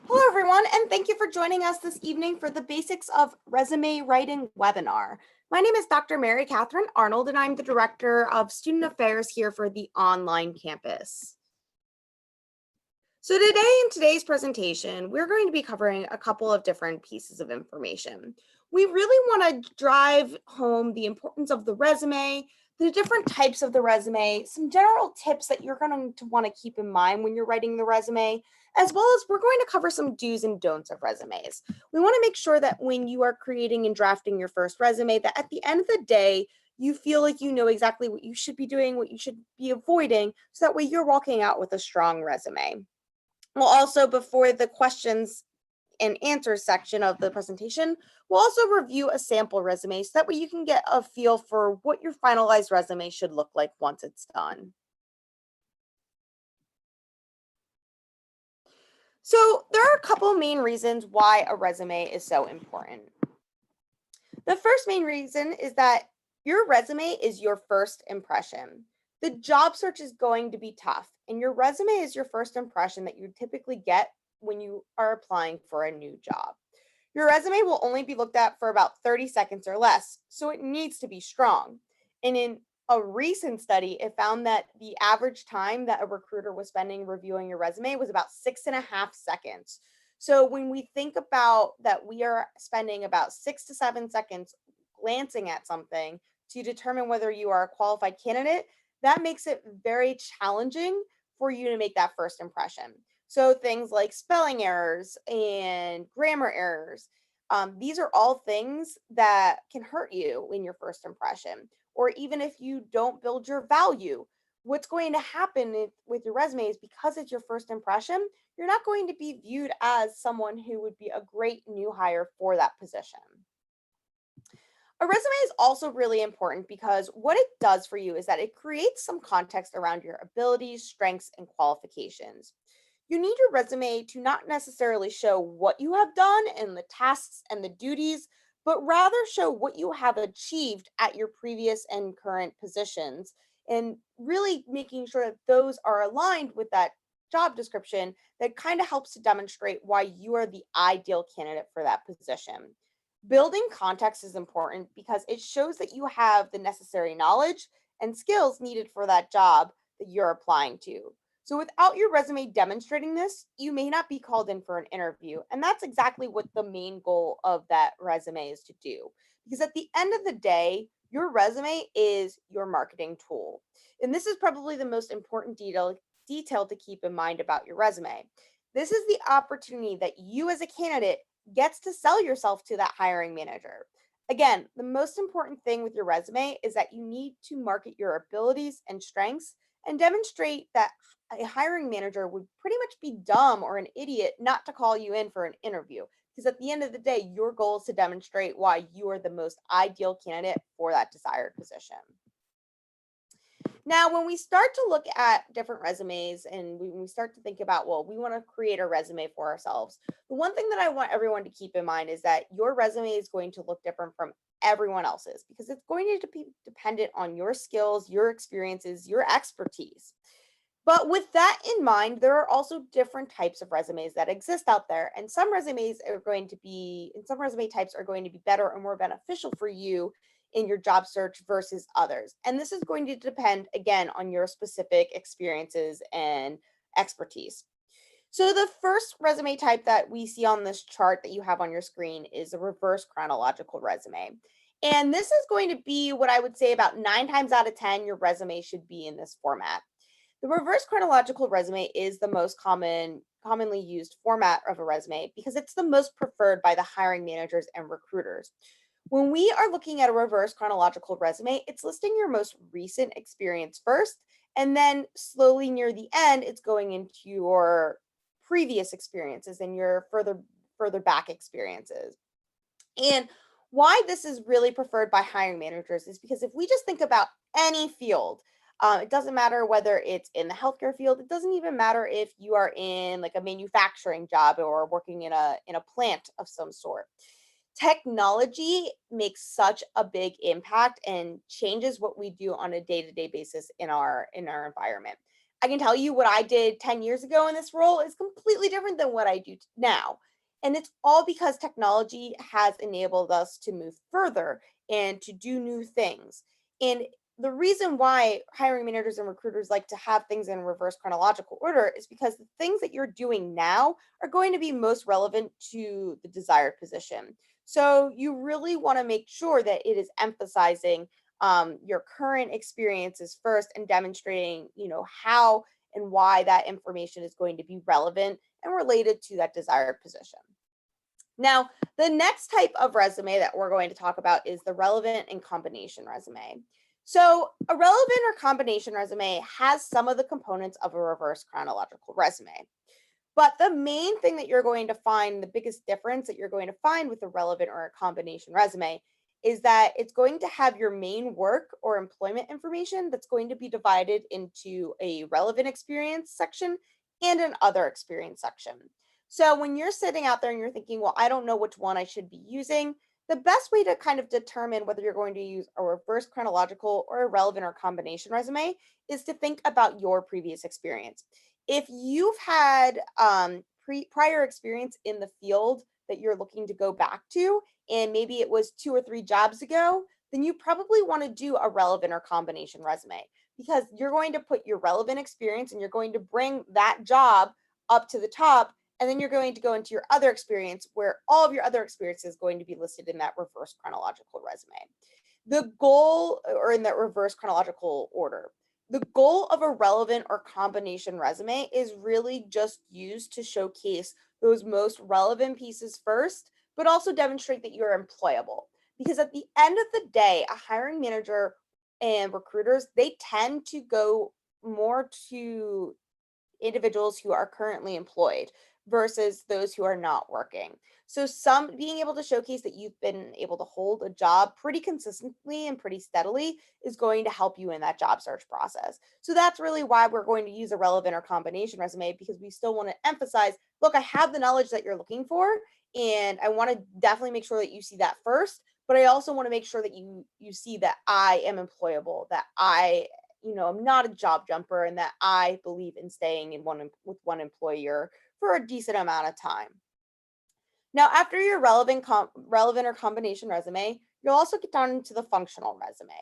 Hello, everyone, and thank you for joining us this evening for the Basics of Resume Writing webinar. My name is Dr. Mary Catherine Arnold, and I'm the Director of Student Affairs here for the online campus. So today in today's presentation, we're going to be covering a couple of different pieces of information. We really want to drive home the importance of the resume, the different types of the resume, some general tips that you're going to want to keep in mind when you're writing the resume, as well as we're going to cover some do's and don'ts of resumes. We want to make sure that when you are creating and drafting your first resume, that at the end of the day, you feel like you know exactly what you should be doing, what you should be avoiding, so that way you're walking out with a strong resume. We'll also, before the questions and answers section of the presentation, we'll also review a sample resume so that way you can get a feel for what your finalized resume should look like once it's done. So there are a couple main reasons why a resume is so important. The first main reason is that your resume is your first impression. The job search is going to be tough, and your resume is your first impression that you typically get when you are applying for a new job. Your resume will only be looked at for about 30 seconds or less, so it needs to be strong. And in a recent study, it found that the average time that a recruiter was spending reviewing your resume was about 6.5 seconds. So when we think about that, we are spending about 6 to 7 seconds glancing at something to determine whether you are a qualified candidate. That makes it very challenging for you to make that first impression. So things like spelling errors and grammar errors, these are all things that can hurt you in your first impression. Or even if you don't build your value, what's going to happen with your resume is because it's your first impression, you're not going to be viewed as someone who would be a great new hire for that position. A resume is also really important because what it does for you is that it creates some context around your abilities, strengths, and qualifications. You need your resume to not necessarily show what you have done and the tasks and the duties, but rather show what you have achieved at your previous and current positions, and really making sure that those are aligned with that job description. That kind of helps to demonstrate why you are the ideal candidate for that position. Building context is important because it shows that you have the necessary knowledge and skills needed for that job that you're applying to. So, without your resume demonstrating this, you may not be called in for an interview. And that's exactly what the main goal of that resume is to do. Because at the end of the day, your resume is your marketing tool. And this is probably the most important detail to keep in mind about your resume. This is the opportunity that you as a candidate gets to sell yourself to that hiring manager. Again, the most important thing with your resume is that you need to market your abilities and strengths and demonstrate that a hiring manager would pretty much be dumb or an idiot not to call you in for an interview. Because at the end of the day, your goal is to demonstrate why you are the most ideal candidate for that desired position. Now, when we start to look at different resumes and when we start to think about, well, we want to create a resume for ourselves, the one thing that I want everyone to keep in mind is that your resume is going to look different from everyone else's because it's going to be dependent on your skills, your experiences, your expertise. But with that in mind, there are also different types of resumes that exist out there. And some resume types are going to be better or more beneficial for you in your job search versus others. And this is going to depend, again, on your specific experiences and expertise. So the first resume type that we see on this chart that you have on your screen is a reverse chronological resume. And this is going to be what I would say about 9 times out of 10, your resume should be in this format. The reverse chronological resume is the most commonly used format of a resume because it's the most preferred by the hiring managers and recruiters. When we are looking at a reverse chronological resume, it's listing your most recent experience first, and then slowly near the end, it's going into your previous experiences and your further back experiences. And why this is really preferred by hiring managers is because if we just think about any field, it doesn't matter whether it's in the healthcare field. It doesn't even matter if you are in like a manufacturing job or working in a plant of some sort. Technology makes such a big impact and changes what we do on a day-to-day basis in our environment. I can tell you what I did 10 years ago in this role is completely different than what I do now. And it's all because technology has enabled us to move further and to do new things. And the reason why hiring managers and recruiters like to have things in reverse chronological order is because the things that you're doing now are going to be most relevant to the desired position. So you really want to make sure that it is emphasizing your current experiences first and demonstrating, how and why that information is going to be relevant and related to that desired position. Now, the next type of resume that we're going to talk about is the relevant and combination resume. So, a relevant or combination resume has some of the components of a reverse chronological resume. But the main thing that you're going to find, the biggest difference that you're going to find with a relevant or a combination resume is that it's going to have your main work or employment information that's going to be divided into a relevant experience section and an other experience section. So when you're sitting out there and you're thinking, well, I don't know which one I should be using, the best way to kind of determine whether you're going to use a reverse chronological or a relevant or combination resume is to think about your previous experience. If you've had prior experience in the field that you're looking to go back to, and maybe it was 2 or 3 jobs ago, then you probably want to do a relevant or combination resume because you're going to put your relevant experience and you're going to bring that job up to the top. And then you're going to go into your other experience where all of your other experience is going to be listed in that reverse chronological resume. The goal, or in that reverse chronological order, the goal of a relevant or combination resume is really just used to showcase those most relevant pieces first, but also demonstrate that you're employable. Because at the end of the day, a hiring manager and recruiters, they tend to go more to individuals who are currently employed versus those who are not working. So some being able to showcase that you've been able to hold a job pretty consistently and pretty steadily is going to help you in that job search process. So that's really why we're going to use a relevant or combination resume because we still want to emphasize, look, I have the knowledge that you're looking for and I want to definitely make sure that you see that first, but I also want to make sure that you see that I am employable, that I'm not a job jumper and that I believe in staying with one employer for a decent amount of time. Now, after your relevant or combination resume, you'll also get down into the functional resume.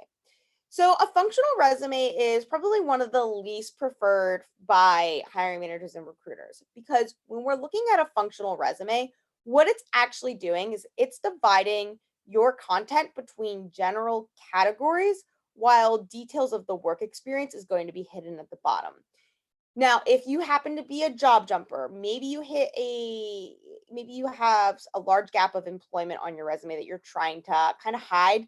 So, a functional resume is probably one of the least preferred by hiring managers and recruiters because when we're looking at a functional resume, what it's actually doing is it's dividing your content between general categories while details of the work experience is going to be hidden at the bottom. Now, if you happen to be a job jumper, maybe you have a large gap of employment on your resume that you're trying to kind of hide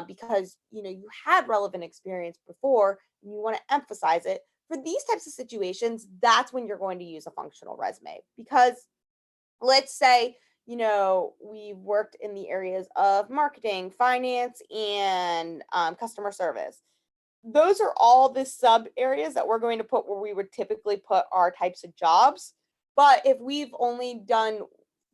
because you had relevant experience before and you want to emphasize it. For these types of situations, that's when you're going to use a functional resume because let's say we've worked in the areas of marketing, finance, and customer service. Those are all the sub areas that we're going to put where we would typically put our types of jobs. But if we've only done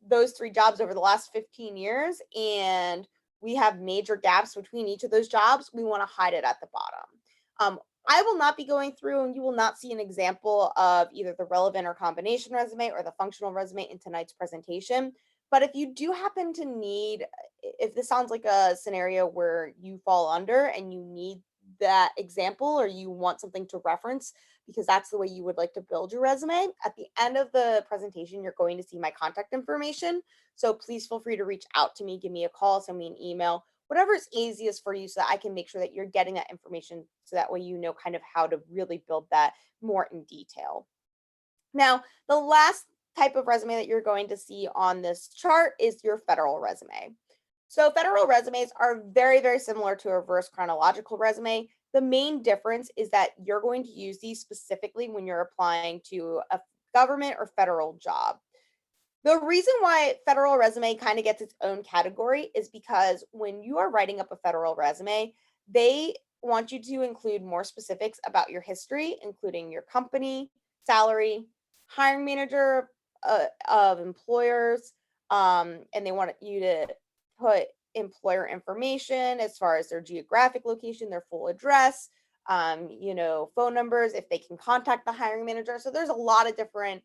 those 3 jobs over the last 15 years and we have major gaps between each of those jobs, we want to hide it at the bottom. I will not be going through and you will not see an example of either the relevant or combination resume or the functional resume in tonight's presentation. But if you do happen to need, if this sounds like a scenario where you fall under and you need that example or you want something to reference because that's the way you would like to build your resume, at the end of the presentation, you're going to see my contact information. So please feel free to reach out to me, give me a call, send me an email, whatever is easiest for you so that I can make sure that you're getting that information so that way you know kind of how to really build that more in detail. Now, the last type of resume that you're going to see on this chart is your federal resume. So federal resumes are very, very similar to a reverse chronological resume. The main difference is that you're going to use these specifically when you're applying to a government or federal job. The reason why federal resume kind of gets its own category is because when you are writing up a federal resume, they want you to include more specifics about your history, including your company, salary, hiring manager of employers, and they want you to put employer information as far as their geographic location, their full address, phone numbers if they can contact the hiring manager. So there's a lot of different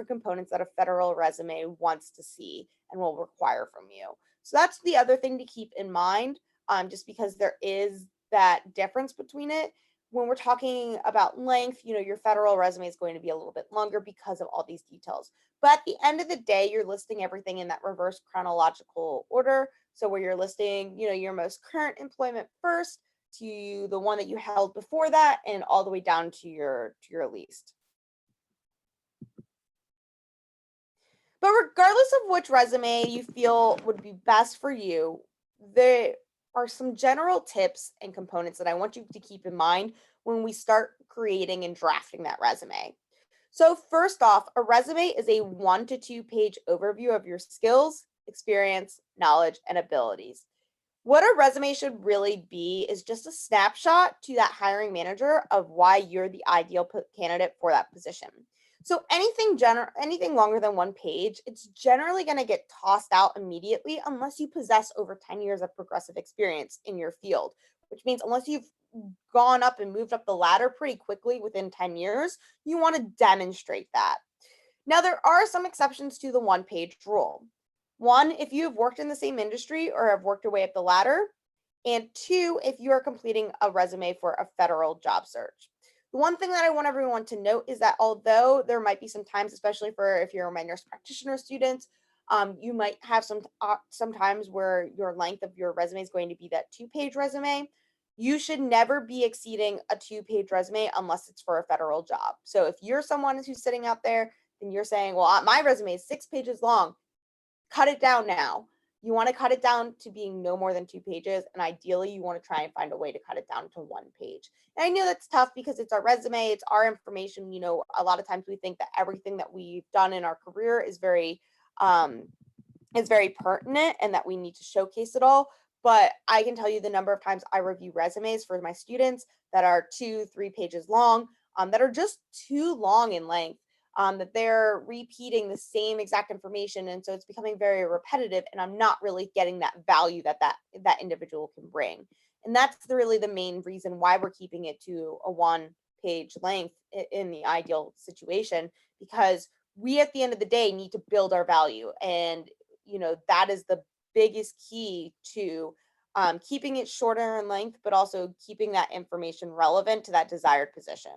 components that a federal resume wants to see and will require from you. So that's the other thing to keep in mind, just because there is that difference between it. When we're talking about length, your federal resume is going to be a little bit longer because of all these details. But at the end of the day, you're listing everything in that reverse chronological order. So where you're listing, your most current employment first, to the one that you held before that, and all the way down to your least. But regardless of which resume you feel would be best for you, there are some general tips and components that I want you to keep in mind when we start creating and drafting that resume. So first off, a resume is a 1 to 2 page overview of your skills, experience, knowledge, and abilities. What a resume should really be is just a snapshot to that hiring manager of why you're the ideal candidate for that position. So anything longer than 1 page, it's generally going to get tossed out immediately unless you possess over 10 years of progressive experience in your field, which means unless you've gone up and moved up the ladder pretty quickly within 10 years, you want to demonstrate that. Now, there are some exceptions to the 1 page rule. One, if you have worked in the same industry or have worked your way up the ladder. And two, if you are completing a resume for a federal job search. The one thing that I want everyone to note is that although there might be some times, especially for if you're my nurse practitioner students, you might have some times where your length of your resume is going to be that 2 page resume. You should never be exceeding a 2 page resume unless it's for a federal job. So if you're someone who's sitting out there and you're saying, well, my resume is 6 pages long, cut it down now. You want to cut it down to being no more than 2 pages. And ideally, you want to try and find a way to cut it down to 1 page. And I know that's tough because it's our resume, it's our information. A lot of times we think that everything that we've done in our career is very pertinent and that we need to showcase it all. But I can tell you the number of times I review resumes for my students that are 2-3 pages long, that are just too long in length. That they're repeating the same exact information, and so it's becoming very repetitive, and I'm not really getting that value that individual can bring. And that's really the main reason why we're keeping it to a 1 page length in the ideal situation, because we at the end of the day need to build our value, and that is the biggest key to keeping it shorter in length, but also keeping that information relevant to that desired position.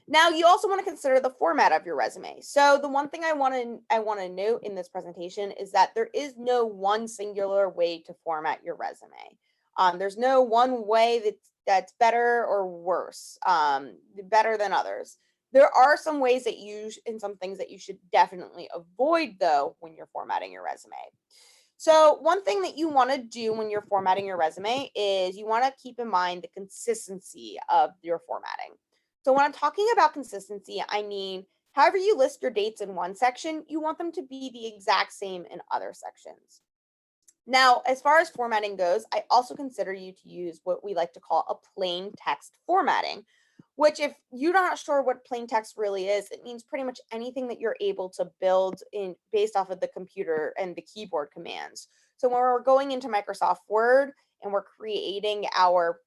Now, you also want to consider the format of your resume. So the one thing I want to note in this presentation is that there is no one singular way to format your resume. There's no one way that's better or worse, better than others. There are some ways and some things that you should definitely avoid, though, when you're formatting your resume. So one thing that you want to do when you're formatting your resume is you want to keep in mind the consistency of your formatting. So when I'm talking about consistency, I mean, however you list your dates in one section, you want them to be the exact same in other sections. Now, as far as formatting goes, I also consider you to use what we like to call a plain text formatting, which if you're not sure what plain text really is, it means pretty much anything that you're able to build in based off of the computer and the keyboard commands. So when we're going into Microsoft Word and we're creating our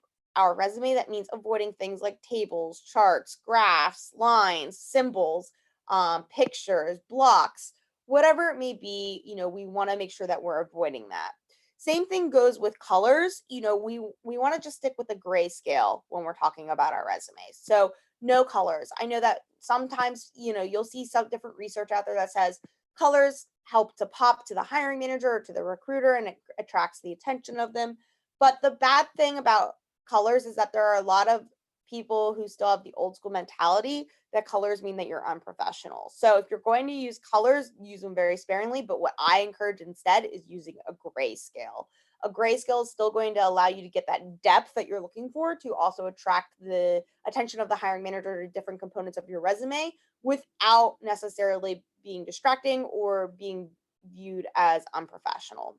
resume, that means avoiding things like tables, charts, graphs, lines, symbols, pictures, blocks, whatever it may be. We want to make sure that we're avoiding that. Same thing goes with colors. We want to just stick with the grayscale when we're talking about our resumes. So no colors. I know that sometimes, you'll see some different research out there that says colors help to pop to the hiring manager or to the recruiter, and it attracts the attention of them. But the bad thing about colors is that there are a lot of people who still have the old school mentality that colors mean that you're unprofessional. So if you're going to use colors, use them very sparingly. But what I encourage instead is using a grayscale. A grayscale is still going to allow you to get that depth that you're looking for to also attract the attention of the hiring manager to different components of your resume without necessarily being distracting or being viewed as unprofessional.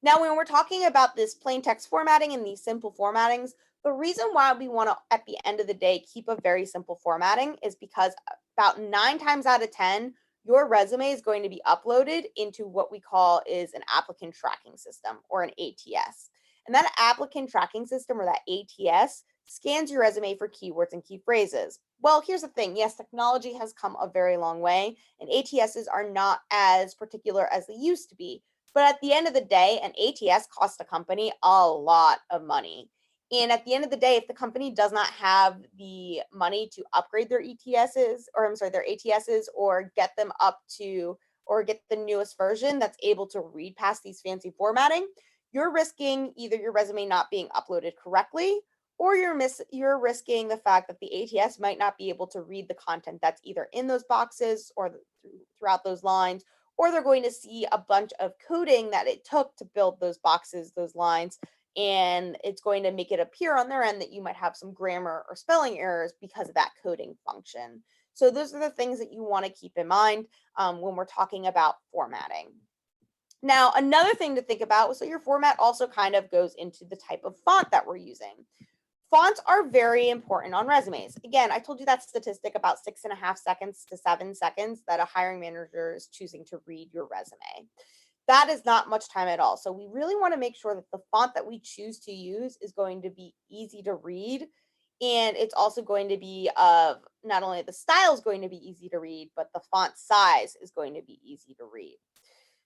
Now, when we're talking about this plain text formatting and these simple formattings, the reason why we want to, at the end of the day, keep a very simple formatting is because about 9 times out of 10, your resume is going to be uploaded into what we call is an applicant tracking system, or an ATS. And that applicant tracking system, or that ATS, scans your resume for keywords and key phrases. Well, here's the thing. Yes, technology has come a very long way, and ATSs are not as particular as they used to be. But at the end of the day, an ATS costs a company a lot of money. And at the end of the day, if the company does not have the money to upgrade their their ATSs, or get them up to, or get the newest version that's able to read past these fancy formatting, you're risking either your resume not being uploaded correctly, or you're risking the fact that the ATS might not be able to read the content that's either in those boxes or throughout those lines, or they're going to see a bunch of coding that it took to build those boxes, those lines, and it's going to make it appear on their end that you might have some grammar or spelling errors because of that coding function. So those are the things that you want to keep in mind when we're talking about formatting. Now, another thing to think about, so your format also kind of goes into the type of font that we're using. Fonts are very important on resumes. Again, I told you that statistic about 6.5 seconds to 7 seconds that a hiring manager is choosing to read your resume. That is not much time at all. So we really want to make sure that the font that we choose to use is going to be easy to read. And it's also going to be of not only the style is going to be easy to read, but the font size is going to be easy to read.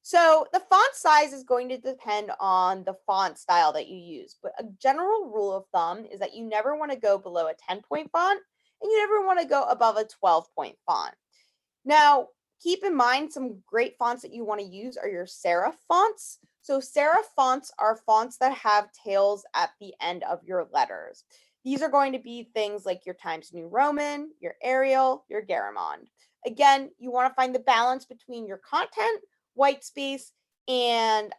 So the font size is going to depend on the font style that you use, but a general rule of thumb is that you never want to go below a 10-point font, and you never want to go above a 12-point font. Now, keep in mind some great fonts that you want to use are your serif fonts. So serif fonts are fonts that have tails at the end of your letters. These are going to be things like your Times New Roman, your Arial, your Garamond. Again, you want to find the balance between your content, white space, and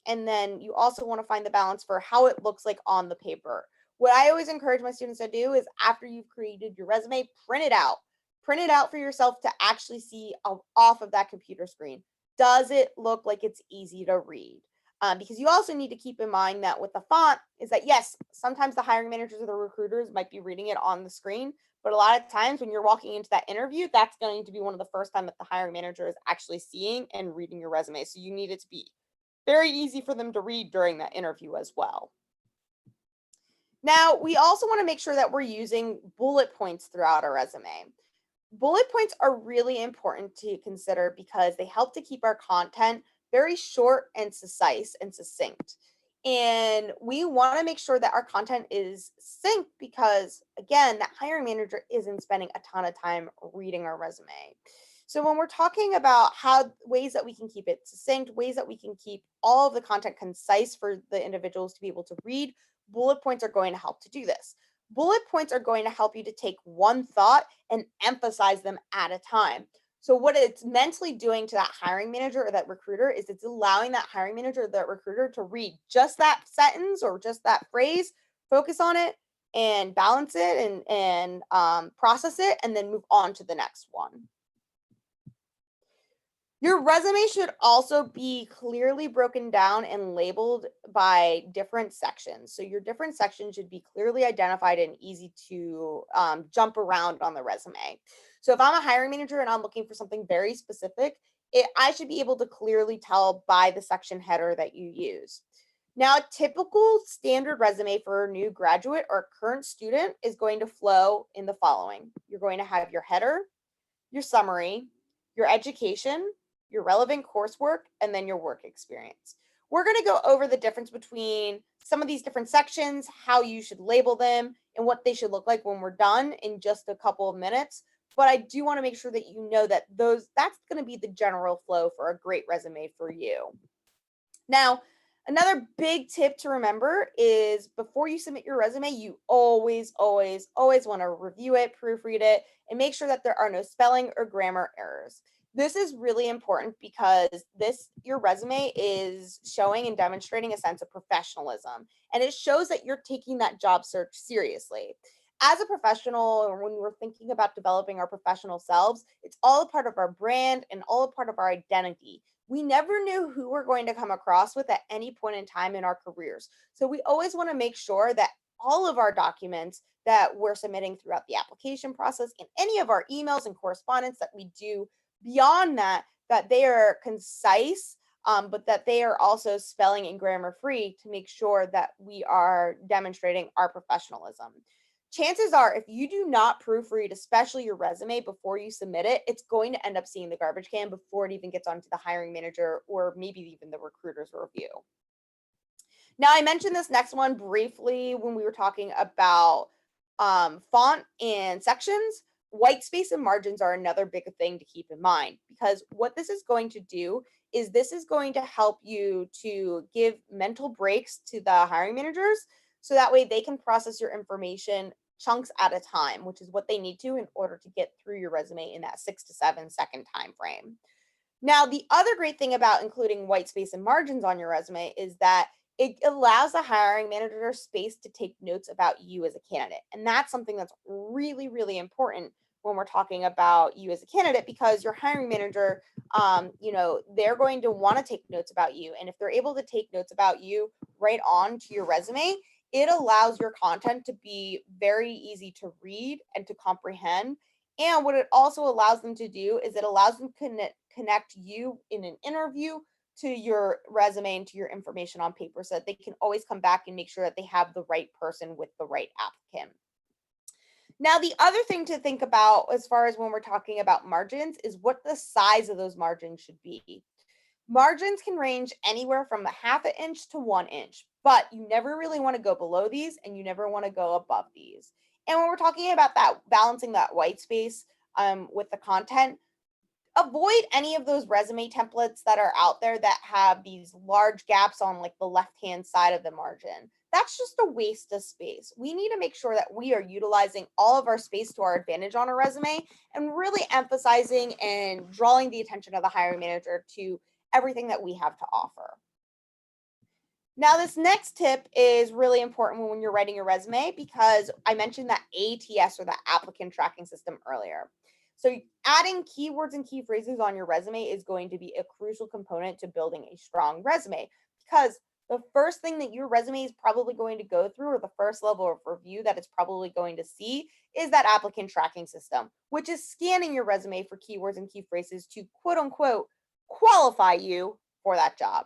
then you also want to find the balance for how it looks like on the paper. What I always encourage my students to do is, after you've created your resume, print it out. Print it out for yourself to actually see off of that computer screen. Does it look like it's easy to read? Because you also need to keep in mind that with the font is that, yes, sometimes the hiring managers or the recruiters might be reading it on the screen, but a lot of times when you're walking into that interview, that's going to be one of the first time that the hiring manager is actually seeing and reading your resume. So you need it to be very easy for them to read during that interview as well. Now, we also want to make sure that we're using bullet points throughout our resume. Bullet points are really important to consider because they help to keep our content very short and concise and succinct. And we want to make sure that our content is succinct because, again, that hiring manager isn't spending a ton of time reading our resume. So when we're talking about ways that we can keep it succinct, ways that we can keep all of the content concise for the individuals to be able to read, bullet points are going to help to do this. Bullet points are going to help you to take one thought and emphasize them at a time. So what it's mentally doing to that hiring manager or that recruiter is it's allowing that hiring manager or that recruiter to read just that sentence or just that phrase, focus on it and balance it and process it, and then move on to the next one. Your resume should also be clearly broken down and labeled by different sections. So your different sections should be clearly identified and easy to jump around on the resume. So if I'm a hiring manager and I'm looking for something very specific, I should be able to clearly tell by the section header that you use. Now, a typical standard resume for a new graduate or current student is going to flow in the following. You're going to have your header, your summary, your education, your relevant coursework, and then your work experience. We're going to go over the difference between some of these different sections, how you should label them, and what they should look like when we're done in just a couple of minutes. But I do want to make sure that you know that that's going to be the general flow for a great resume for you. Now, another big tip to remember is before you submit your resume, you always want to review it, proofread it, and make sure that there are no spelling or grammar errors. This is really important because your resume is showing and demonstrating a sense of professionalism, and it shows that you're taking that job search seriously. As a professional, or when we're thinking about developing our professional selves, it's all a part of our brand and all a part of our identity. We never knew who we're going to come across with at any point in time in our careers. So we always want to make sure that all of our documents that we're submitting throughout the application process and any of our emails and correspondence that we do beyond that, that they are concise, but that they are also spelling and grammar free to make sure that we are demonstrating our professionalism. Chances are, if you do not proofread, especially your resume, before you submit it, it's going to end up seeing the garbage can before it even gets onto the hiring manager or maybe even the recruiter's review. Now, I mentioned this next one briefly when we were talking about font and sections. White space and margins are another big thing to keep in mind, because what this is going to do is this is going to help you to give mental breaks to the hiring managers so that way they can process your information chunks at a time, which is what they need to in order to get through your resume in that 6 to 7 second time frame. Now, the other great thing about including white space and margins on your resume is that it allows the hiring manager space to take notes about you as a candidate. And that's something that's really, really important when we're talking about you as a candidate, because your hiring manager, they're going to want to take notes about you. And if they're able to take notes about you right on to your resume, it allows your content to be very easy to read and to comprehend. And what it also allows them to do is it allows them to connect you in an interview to your resume and to your information on paper so that they can always come back and make sure that they have the right person with the right applicant. Now, the other thing to think about as far as when we're talking about margins is what the size of those margins should be. Margins can range anywhere from a half an inch to 1 inch, but you never really want to go below these and you never want to go above these. And when we're talking about that, balancing that white space with the content, avoid any of those resume templates that are out there that have these large gaps on like the left-hand side of the margin. That's just a waste of space. We need to make sure that we are utilizing all of our space to our advantage on a resume and really emphasizing and drawing the attention of the hiring manager to everything that we have to offer. Now, this next tip is really important when you're writing your resume, because I mentioned that ATS, or the applicant tracking system, earlier. So adding keywords and key phrases on your resume is going to be a crucial component to building a strong resume, because the first thing that your resume is probably going to go through, or the first level of review that it's probably going to see, is that applicant tracking system, which is scanning your resume for keywords and key phrases to quote unquote qualify you for that job.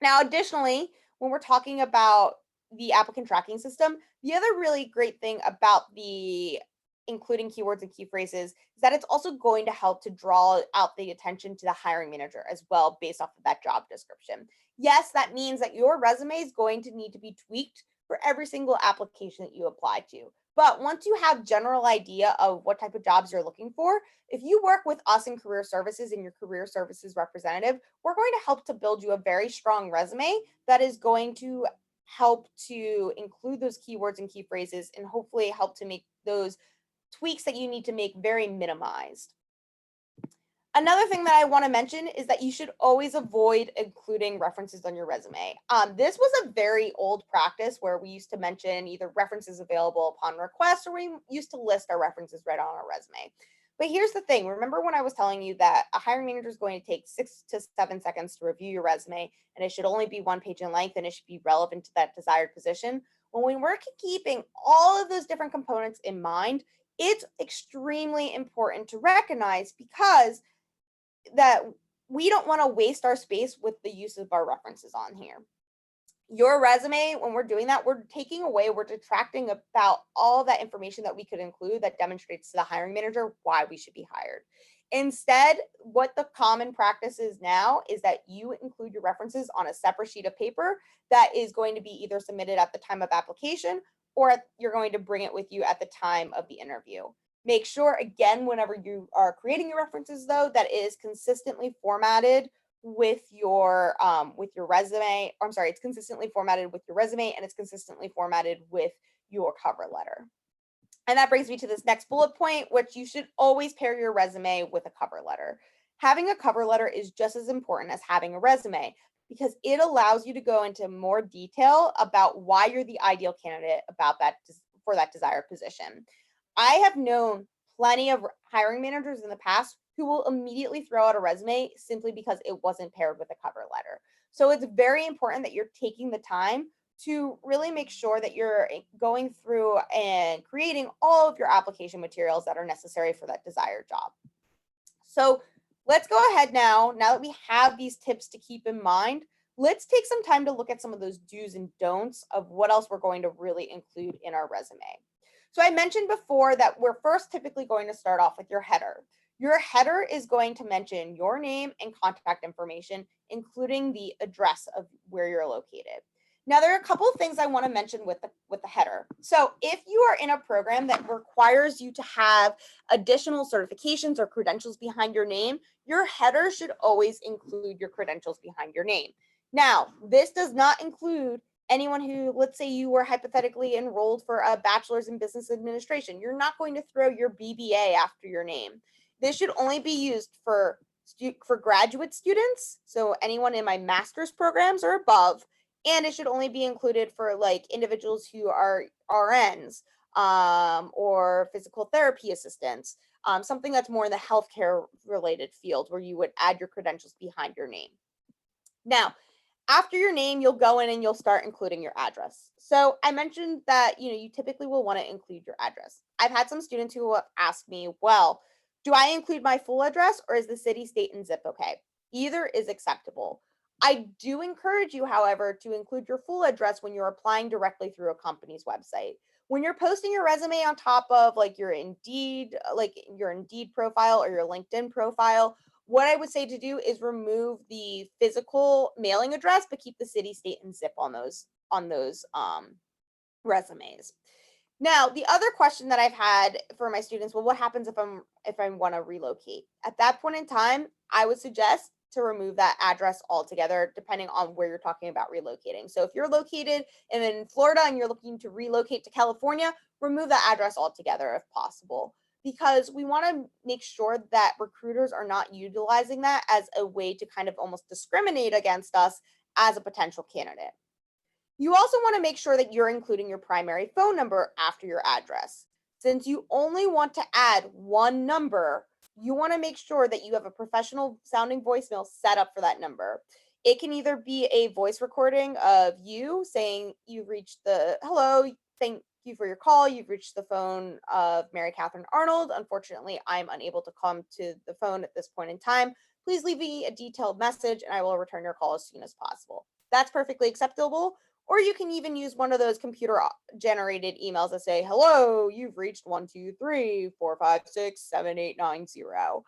Now, additionally, when we're talking about the applicant tracking system, the other really great thing about the including keywords and key phrases is that it's also going to help to draw out the attention to the hiring manager as well, based off of that job description. Yes, that means that your resume is going to need to be tweaked for every single application that you apply to. But once you have general idea of what type of jobs you're looking for, if you work with us in career services and your career services representative, we're going to help to build you a very strong resume that is going to help to include those keywords and key phrases and hopefully help to make those tweaks that you need to make very minimized. Another thing that I want to mention is that you should always avoid including references on your resume. This was a very old practice where we used to mention either references available upon request, or we used to list our references right on our resume. But here's the thing. Remember when I was telling you that a hiring manager is going to take 6 to 7 seconds to review your resume, and it should only be 1 page in length, and it should be relevant to that desired position? When we're keeping all of those different components in mind, it's extremely important to recognize, because that we don't want to waste our space with the use of our references on here. Your resume, when we're doing that, we're detracting about all that information that we could include that demonstrates to the hiring manager why we should be hired. Instead, what the common practice is now is that you include your references on a separate sheet of paper that is going to be either submitted at the time of application, or you're going to bring it with you at the time of the interview. Make sure, again, whenever you are creating your references, though, that it is consistently formatted with your resume. I'm sorry, it's consistently formatted with your resume, and it's consistently formatted with your cover letter. And that brings me to this next bullet point, which you should always pair your resume with a cover letter. Having a cover letter is just as important as having a resume, because it allows you to go into more detail about why you're the ideal candidate for that desired position. I have known plenty of hiring managers in the past who will immediately throw out a resume simply because it wasn't paired with a cover letter. So it's very important that you're taking the time to really make sure that you're going through and creating all of your application materials that are necessary for that desired job. So let's go ahead now that we have these tips to keep in mind, let's take some time to look at some of those do's and don'ts of what else we're going to really include in our resume. So I mentioned before that we're first typically going to start off with your header. Your header is going to mention your name and contact information, including the address of where you're located. Now, there are a couple of things I want to mention with the header. So if you are in a program that requires you to have additional certifications or credentials behind your name, your header should always include your credentials behind your name. Now, this does not include anyone who, let's say you were hypothetically enrolled for a bachelor's in business administration. You're not going to throw your BBA after your name. This should only be used for graduate students, so anyone in my master's programs or above, and it should only be included for like individuals who are RNs or physical therapy assistants, something that's more in the healthcare related field where you would add your credentials behind your name. Now, after your name, you'll go in and you'll start including your address. So I mentioned that, you typically will want to include your address. I've had some students who have asked me, well, do I include my full address or is the city, state, and zip okay? Either is acceptable. I do encourage you, however, to include your full address when you're applying directly through a company's website. When you're posting your resume on top of like your Indeed profile or your LinkedIn profile, what I would say to do is remove the physical mailing address, but keep the city, state, and zip on those resumes. Now, the other question that I've had for my students, well, what happens if I want to relocate? At that point in time, I would suggest to remove that address altogether, depending on where you're talking about relocating. So if you're located in Florida and you're looking to relocate to California, remove that address altogether if possible, because we want to make sure that recruiters are not utilizing that as a way to kind of almost discriminate against us as a potential candidate. You also want to make sure that you're including your primary phone number after your address. Since you only want to add one number, you want to make sure that you have a professional sounding voicemail set up for that number. It can either be a voice recording of you saying you've reached hello, thank you for your call, you've reached the phone of Mary Catherine Arnold. Unfortunately, I'm unable to come to the phone at this point in time. Please leave me a detailed message and I will return your call as soon as possible. That's perfectly acceptable. Or you can even use one of those computer generated emails that say, hello, you've reached 12345678990.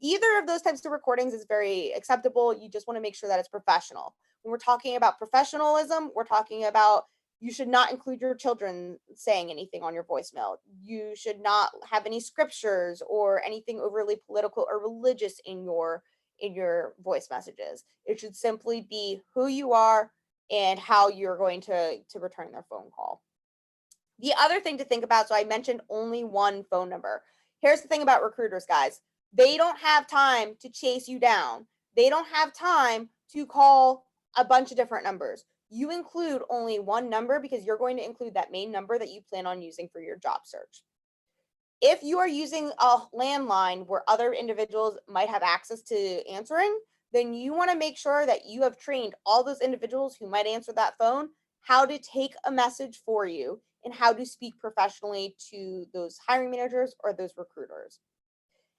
Either of those types of recordings is very acceptable. You just want to make sure that it's professional. When we're talking about professionalism, we're talking about you should not include your children saying anything on your voicemail. You should not have any scriptures or anything overly political or religious in your voice messages. It should simply be who you are and how you're going to return their phone call. The other thing to think about, so I mentioned only one phone number. Here's the thing about recruiters, guys. They don't have time to chase you down. They don't have time to call a bunch of different numbers. You include only one number because you're going to include that main number that you plan on using for your job search. If you are using a landline where other individuals might have access to answering, then you want to make sure that you have trained all those individuals who might answer that phone how to take a message for you and how to speak professionally to those hiring managers or those recruiters.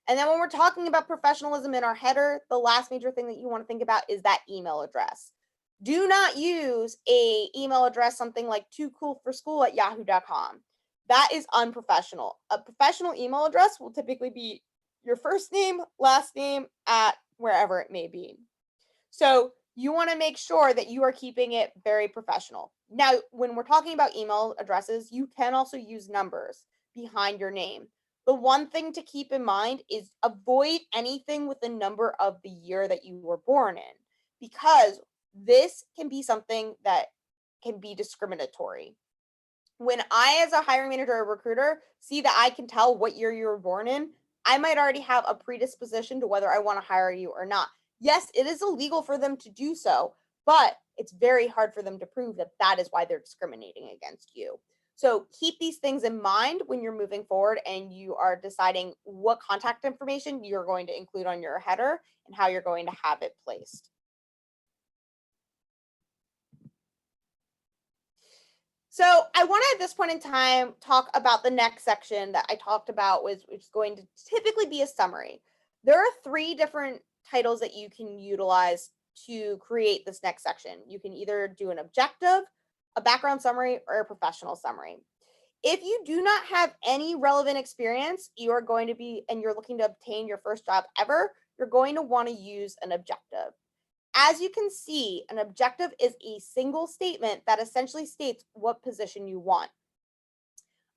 And then when we're talking about professionalism in our header, the last major thing that you want to think about is that email address. Do not use a email address, something like toocoolforschool@yahoo.com. That is unprofessional. A professional email address will typically be your first name, last name, at wherever it may be. So you want to make sure that you are keeping it very professional. Now, when we're talking about email addresses, you can also use numbers behind your name. The one thing to keep in mind is avoid anything with the number of the year that you were born in, because this can be something that can be discriminatory. When I, as a hiring manager or recruiter, see that I can tell what year you were born in, I might already have a predisposition to whether I want to hire you or not. Yes, it is illegal for them to do so, but it's very hard for them to prove that that is why they're discriminating against you. So keep these things in mind when you're moving forward and you are deciding what contact information you're going to include on your header and how you're going to have it placed. So I want to, at this point in time, talk about the next section that I talked about, which is going to typically be a summary. There are 3 different titles that you can utilize to create this next section. You can either do an objective, a background summary, or a professional summary. If you do not have any relevant experience, you are going to be, and you're looking to obtain your first job ever, you're going to want to use an objective. As you can see, an objective is a single statement that essentially states what position you want.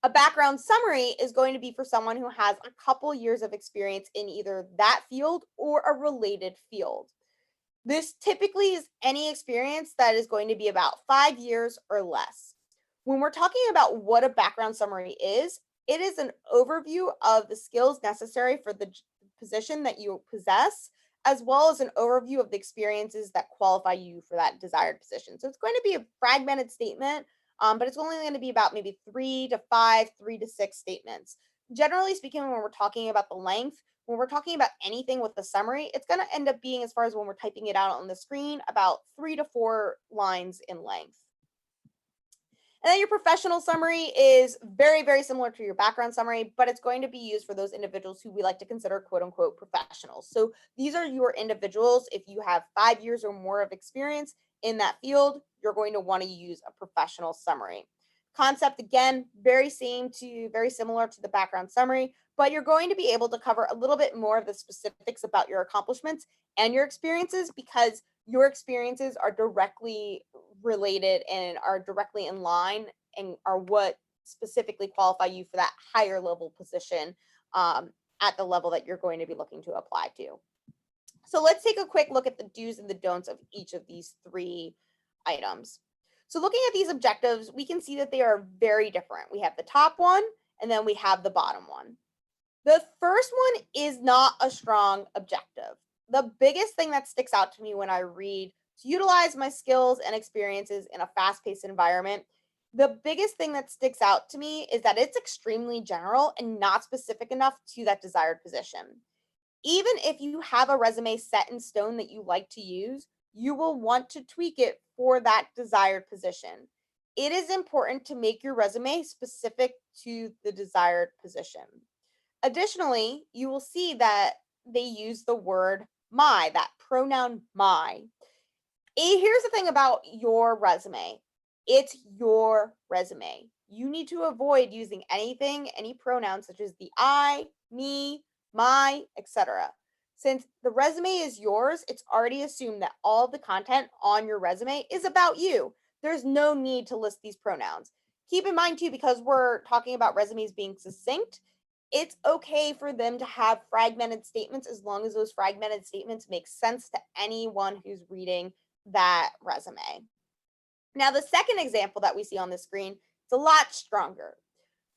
A background summary is going to be for someone who has a couple years of experience in either that field or a related field. This typically is any experience that is going to be about 5 years or less. When we're talking about what a background summary is, it is an overview of the skills necessary for the position that you possess, as well as an overview of the experiences that qualify you for that desired position. So it's going to be a fragmented statement, but it's only going to be about maybe 3 to 5, 3 to 6 statements. Generally speaking, when we're talking about the length, when we're talking about anything with the summary, it's going to end up being, as far as when we're typing it out on the screen, about 3 to 4 lines in length. And then your professional summary is very, very similar to your background summary, but it's going to be used for those individuals who we like to consider quote unquote professionals. So these are your individuals. If you have 5 years or more of experience in that field, you're going to want to use a professional summary. Concept, again, very similar to the background summary, but you're going to be able to cover a little bit more of the specifics about your accomplishments and your experiences, because your experiences are directly related and are directly in line and are what specifically qualify you for that higher level position at the level that you're going to be looking to apply to. So let's take a quick look at the do's and the don'ts of each of these 3 items. So looking at these objectives, we can see that they are very different. We have the top one, and then we have the bottom one. The first one is not a strong objective. The biggest thing that sticks out to me when I read to utilize my skills and experiences in a fast-paced environment, the biggest thing that sticks out to me is that it's extremely general and not specific enough to that desired position. Even if you have a resume set in stone that you like to use, you will want to tweak it for that desired position. It is important to make your resume specific to the desired position. Additionally, you will see that they use the word my, that pronoun my. Here's the thing about your resume. It's your resume. You need to avoid using any pronouns such as the I, me, my, etc. Since the resume is yours, it's already assumed that all of the content on your resume is about you. There's no need to list these pronouns. Keep in mind too, because we're talking about resumes being succinct, it's okay for them to have fragmented statements as long as those fragmented statements make sense to anyone who's reading that resume. Now, the second example that we see on the screen is a lot stronger.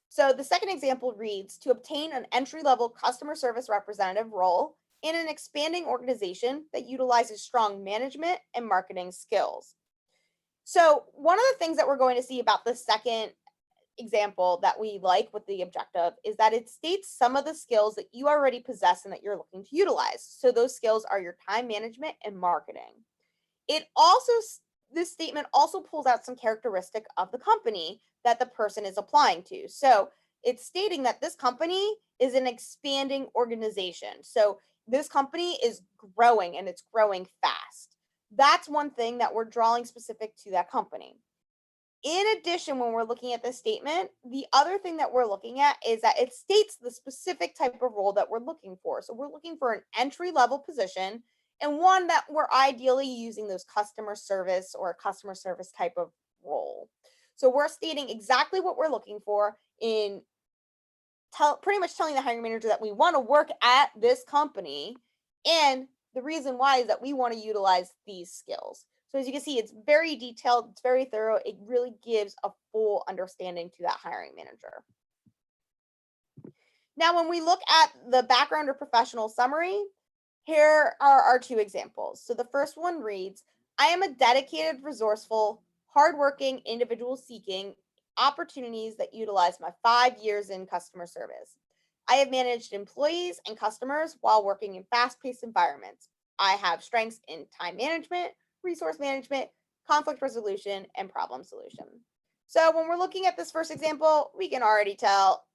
So the second example reads, to obtain an entry-level customer service representative role in an expanding organization that utilizes strong management and marketing skills. So one of the things that we're going to see about the second example that we like with the objective is that it states some of the skills that you already possess and that you're looking to utilize. So those skills are your time management and marketing. This statement also pulls out some characteristic of the company that the person is applying to. So it's stating that this company is an expanding organization. So this company is growing and it's growing fast. That's one thing that we're drawing specific to that company. In addition, when we're looking at this statement, the other thing that we're looking at is that it states the specific type of role that we're looking for. So we're looking for an entry-level position and one that we're ideally using those customer service or customer service type of role. So we're stating exactly what we're looking for in pretty much telling the hiring manager that we want to work at this company, and the reason why is that we want to utilize these skills. So as you can see, it's very detailed, it's very thorough. It really gives a full understanding to that hiring manager. Now, when we look at the background or professional summary, here are our 2 examples. So the first one reads, I am a dedicated, resourceful, hardworking individual seeking opportunities that utilize my 5 years in customer service. I have managed employees and customers while working in fast-paced environments. I have strengths in time management, resource management, conflict resolution, and problem solution. So when we're looking at this first example, we can already tell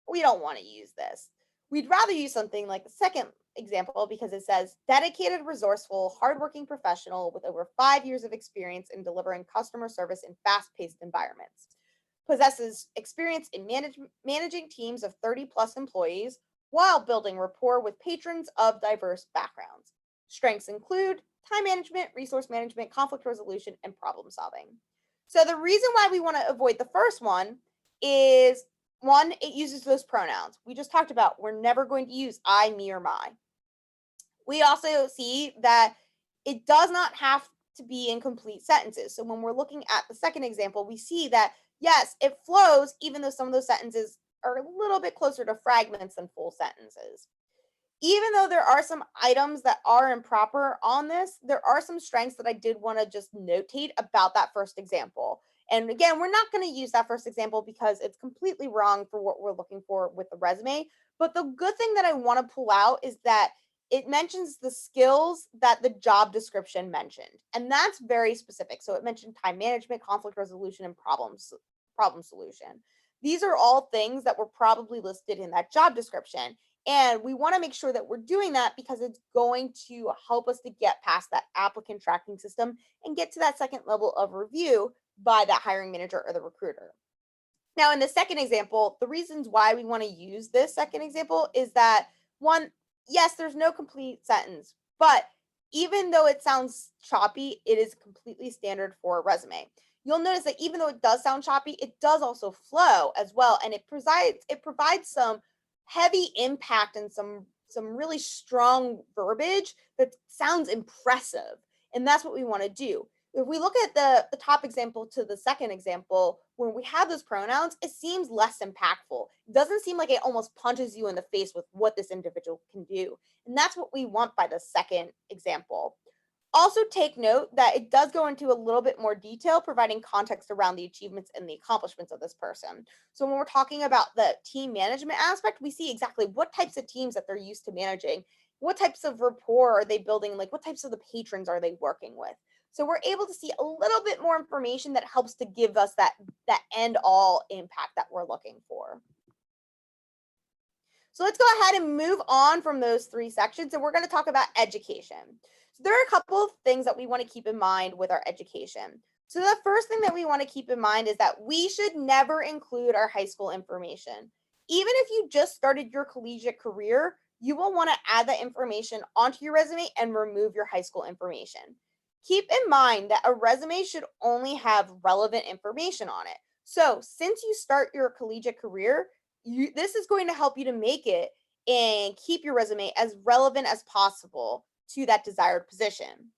we don't want to use this. We'd rather use something like the second example because it says dedicated, resourceful, hardworking professional with over 5 years of experience in delivering customer service in fast-paced environments. Possesses experience in managing teams of 30 plus employees while building rapport with patrons of diverse backgrounds. Strengths include time management, resource management, conflict resolution, and problem solving. So the reason why we want to avoid the first one is one, it uses those pronouns. We just talked about we're never going to use I, me, or my. We also see that it does not have to be in complete sentences. So when we're looking at the second example, we see that yes, it flows, even though some of those sentences are a little bit closer to fragments than full sentences. Even though there are some items that are improper on this, there are some strengths that I did want to just notate about that first example. And again, we're not going to use that first example because it's completely wrong for what we're looking for with the resume. But the good thing that I want to pull out is that it mentions the skills that the job description mentioned. And that's very specific. So it mentioned time management, conflict resolution, and problem solution. These are all things that were probably listed in that job description. And we want to make sure that we're doing that because it's going to help us to get past that applicant tracking system and get to that second level of review by that hiring manager or the recruiter. Now, in the second example, the reasons why we want to use this second example is that one, yes, there's no complete sentence, but even though it sounds choppy, it is completely standard for a resume. You'll notice that even though it does sound choppy, it does also flow as well, and it provides some heavy impact and some really strong verbiage that sounds impressive, and that's what we want to do. If we look at the top example to the second example, when we have those pronouns, it seems less impactful. It doesn't seem like it almost punches you in the face with what this individual can do. And that's what we want by the second example. Also take note that it does go into a little bit more detail, providing context around the achievements and the accomplishments of this person. So when we're talking about the team management aspect, we see exactly what types of teams that they're used to managing, what types of rapport are they building, like what types of the patrons are they working with. So we're able to see a little bit more information that helps to give us that end all impact that we're looking for. So let's go ahead and move on from those three sections, and we're going to talk about education. So there are a couple of things that we want to keep in mind with our education. So the first thing that we want to keep in mind is that we should never include our high school information. Even if you just started your collegiate career, you will want to add that information onto your resume and remove your high school information. Keep in mind that a resume should only have relevant information on it. So since you start your collegiate career, this is going to help you to make it and keep your resume as relevant as possible to that desired position.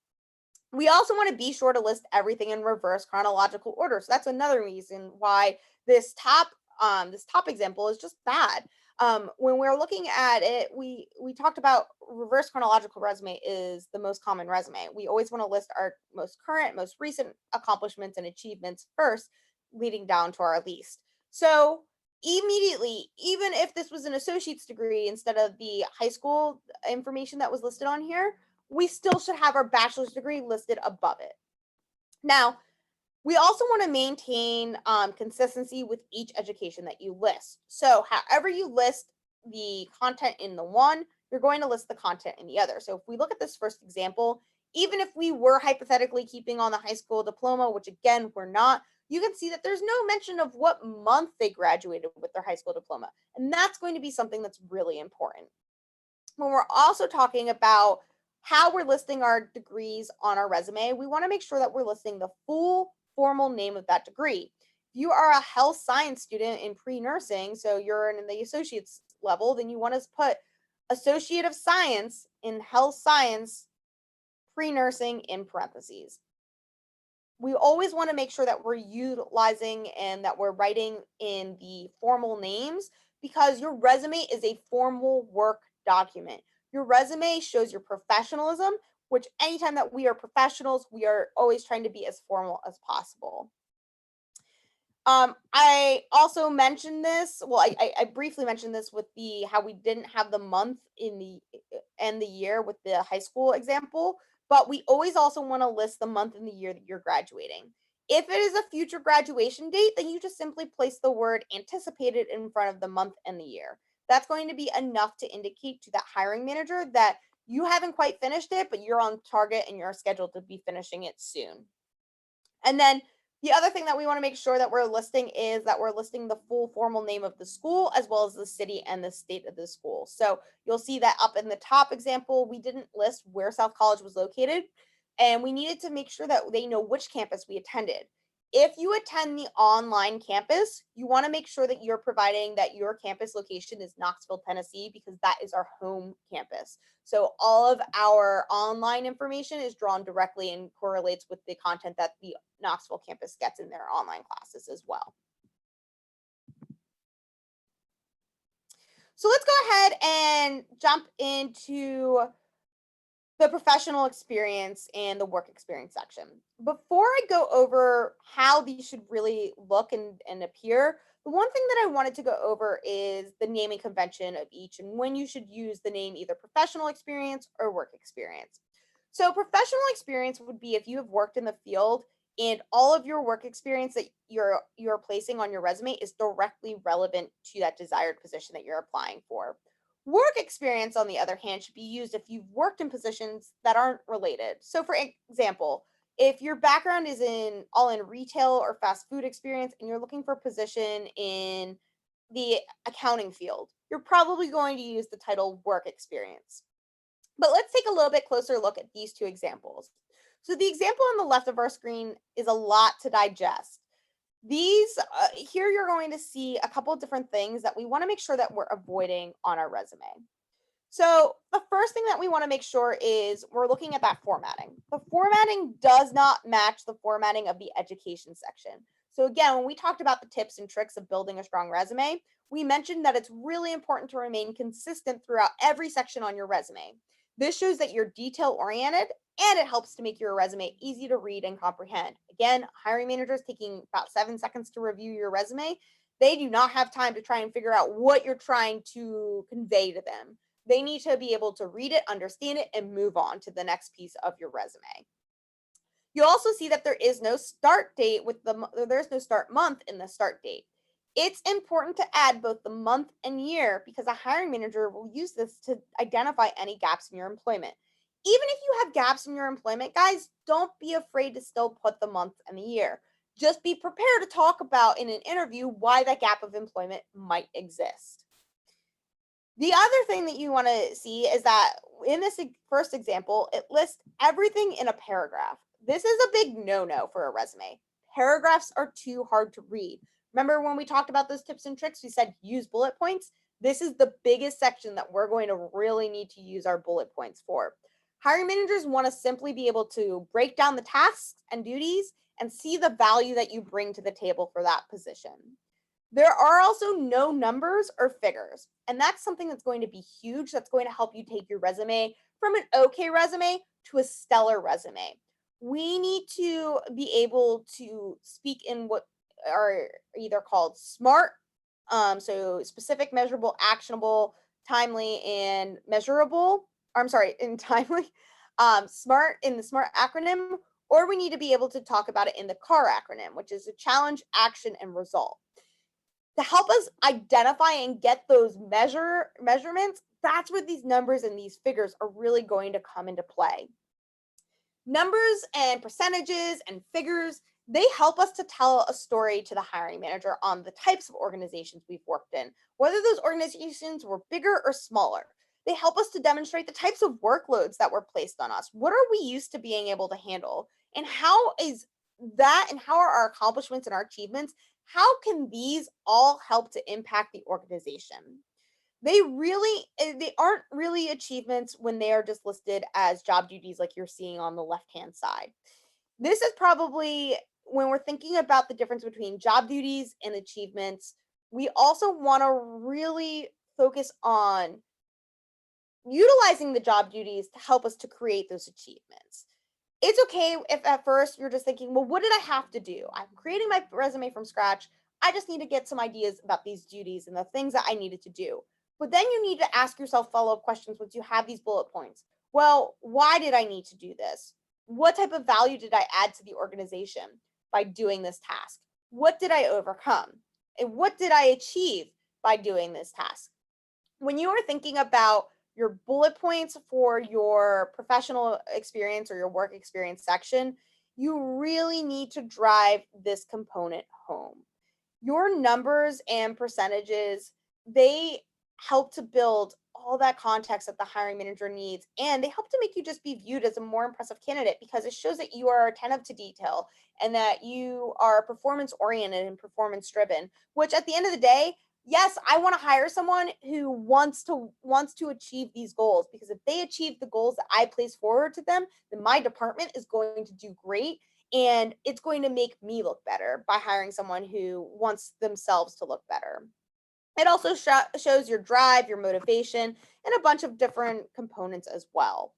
We also want to be sure to list everything in reverse chronological order. So that's another reason why this top example is just bad. When we're looking at it, we talked about reverse chronological resume is the most common resume. We always want to list our most current, most recent accomplishments and achievements first, leading down to our least. So immediately, even if this was an associate's degree instead of the high school information that was listed on here, we still should have our bachelor's degree listed above it. Now, we also want to maintain consistency with each education that you list. So however you list the content in the one, you're going to list the content in the other. So if we look at this first example, even if we were hypothetically keeping on the high school diploma, which again, we're not, you can see that there's no mention of what month they graduated with their high school diploma. And that's going to be something that's really important. When we're also talking about how we're listing our degrees on our resume, we want to make sure that we're listing the full formal name of that degree. If you are a health science student in pre-nursing, so you're in the associate's level, then you want to put Associate of Science in Health Science pre-nursing in parentheses. We always want to make sure that we're utilizing and that we're writing in the formal names because your resume is a formal work document. Your resume shows your professionalism, which anytime that we are professionals, we are always trying to be as formal as possible. I also mentioned this, well, I briefly mentioned this with how we didn't have the month in the end the year with the high school example, but we always also want to list the month and the year that you're graduating. If it is a future graduation date, then you just simply place the word anticipated in front of the month and the year. that's going to be enough to indicate to that hiring manager that you haven't quite finished it, but you're on target and you're scheduled to be finishing it soon. And then the other thing that we want to make sure that we're listing is that we're listing the full formal name of the school as well as the city and the state of the school. So you'll see that up in the top example, we didn't list where South College was located, and we needed to make sure that they know which campus we attended. If you attend the online campus, you want to make sure that you're providing that your campus location is Knoxville, Tennessee, because that is our home campus. So all of our online information is drawn directly and correlates with the content that the Knoxville campus gets in their online classes as well. So let's go ahead and jump into the professional experience and the work experience section. Before I go over how these should really look and appear, the one thing that I wanted to go over is the naming convention of each and when you should use the name either professional experience or work experience. So professional experience would be if you have worked in the field and all of your work experience that you're placing on your resume is directly relevant to that desired position that you're applying for. Work experience, on the other hand, should be used if you've worked in positions that aren't related. So for example, if your background is in retail or fast food experience and you're looking for a position in the accounting field, you're probably going to use the title work experience. But let's take a little bit closer look at these two examples. So the example on the left of our screen is a lot to digest. These here you're going to see a couple of different things that we want to make sure that we're avoiding on our resume. So the first thing that we want to make sure is we're looking at that formatting. The formatting does not match the formatting of the education section. So again, when we talked about the tips and tricks of building a strong resume, we mentioned that it's really important to remain consistent throughout every section on your resume. This shows that you're detail oriented and it helps to make your resume easy to read and comprehend. Again, hiring managers taking about 7 seconds to review your resume, they do not have time to try and figure out what you're trying to convey to them. They need to be able to read it, understand it, and move on to the next piece of your resume. You'll also see that there is no start date there's no start month in the start date. It's important to add both the month and year because a hiring manager will use this to identify any gaps in your employment. Even if you have gaps in your employment, guys, don't be afraid to still put the month and the year. Just be prepared to talk about in an interview why that gap of employment might exist. The other thing that you want to see is that in this first example, it lists everything in a paragraph. This is a big no-no for a resume. Paragraphs are too hard to read. Remember when we talked about those tips and tricks, we said use bullet points? This is the biggest section that we're going to really need to use our bullet points for. Hiring managers want to simply be able to break down the tasks and duties and see the value that you bring to the table for that position. There are also no numbers or figures, and that's something that's going to be huge. That's going to help you take your resume from an okay resume to a stellar resume. We need to be able to speak in what are either called SMART, so specific, measurable, actionable, timely, and measurable. I'm sorry, in timely, SMART in the SMART acronym, or we need to be able to talk about it in the CAR acronym, which is a challenge, action, and result. To help us identify and get those measurements, that's where these numbers and these figures are really going to come into play. Numbers and percentages and figures, they help us to tell a story to the hiring manager on the types of organizations we've worked in, whether those organizations were bigger or smaller. They help us to demonstrate the types of workloads that were placed on us. What are we used to being able to handle? And how is that, and how are our accomplishments and our achievements, how can these all help to impact the organization? They aren't really achievements when they are just listed as job duties like you're seeing on the left-hand side. This is probably when we're thinking about the difference between job duties and achievements, we also want to really focus on utilizing the job duties to help us to create those achievements. It's okay if at first you're just thinking, well, what did I have to do? I'm creating my resume from scratch. I just need to get some ideas about these duties and the things that I needed to do. But then you need to ask yourself follow-up questions once you have these bullet points. Well, why did I need to do this? What type of value did I add to the organization by doing this task? What did I overcome? And what did I achieve by doing this task? when you are thinking about your bullet points for your professional experience or your work experience section, you really need to drive this component home. Your numbers and percentages, they help to build all that context that the hiring manager needs, and they help to make you just be viewed as a more impressive candidate because it shows that you are attentive to detail and that you are performance oriented and performance driven, which at the end of the day, yes, I want to hire someone who wants to achieve these goals, because if they achieve the goals that I place forward to them, then my department is going to do great, and it's going to make me look better by hiring someone who wants themselves to look better. It also shows your drive, your motivation, and a bunch of different components as well.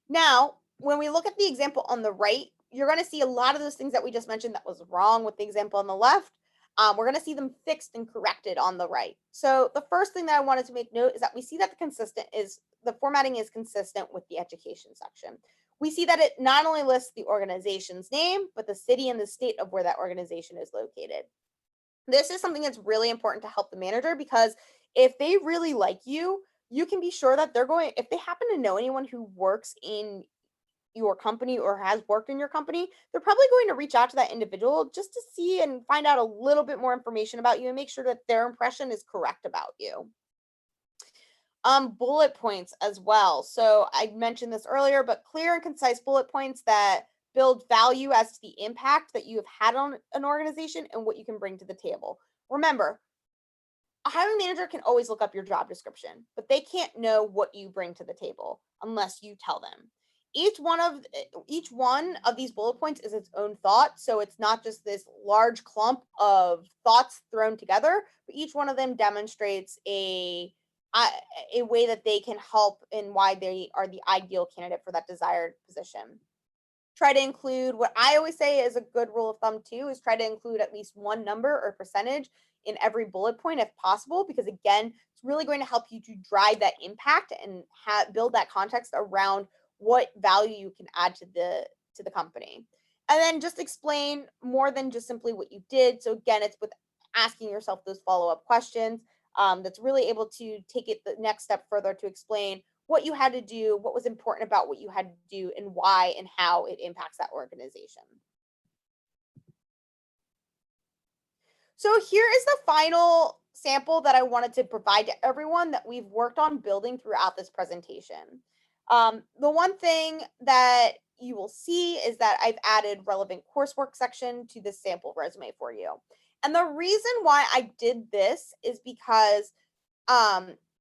Now, when we look at the example on the right, you're going to see a lot of those things that we just mentioned that was wrong with the example on the left. We're going to see them fixed and corrected on the right. So the first thing that I wanted to make note is that we see that the formatting is consistent with the education section. We see that it not only lists the organization's name, but the city and the state of where that organization is located. This is something that's really important to help the manager, because if they really like you, you can be sure that if they happen to know anyone who works in your company or has worked in your company, they're probably going to reach out to that individual just to see and find out a little bit more information about you and make sure that their impression is correct about you. Bullet points as well. So I mentioned this earlier, but clear and concise bullet points that build value as to the impact that you have had on an organization and what you can bring to the table. Remember, a hiring manager can always look up your job description, but they can't know what you bring to the table unless you tell them. Each one of these bullet points is its own thought, so it's not just this large clump of thoughts thrown together, but each one of them demonstrates a way that they can help and why they are the ideal candidate for that desired position. Try to include, what I always say is a good rule of thumb too, is try to include at least one number or percentage in every bullet point if possible, because again, it's really going to help you to drive that impact and build that context around what value you can add to the company. And then just explain more than just simply what you did. So again, it's with asking yourself those follow-up questions, that's really able to take it the next step further to explain what you had to do, what was important about what you had to do, and why and how it impacts that organization. So here is the final sample that I wanted to provide to everyone that we've worked on building throughout this presentation. The one thing that you will see is that I've added relevant coursework section to this sample resume for you. And the reason why I did this is because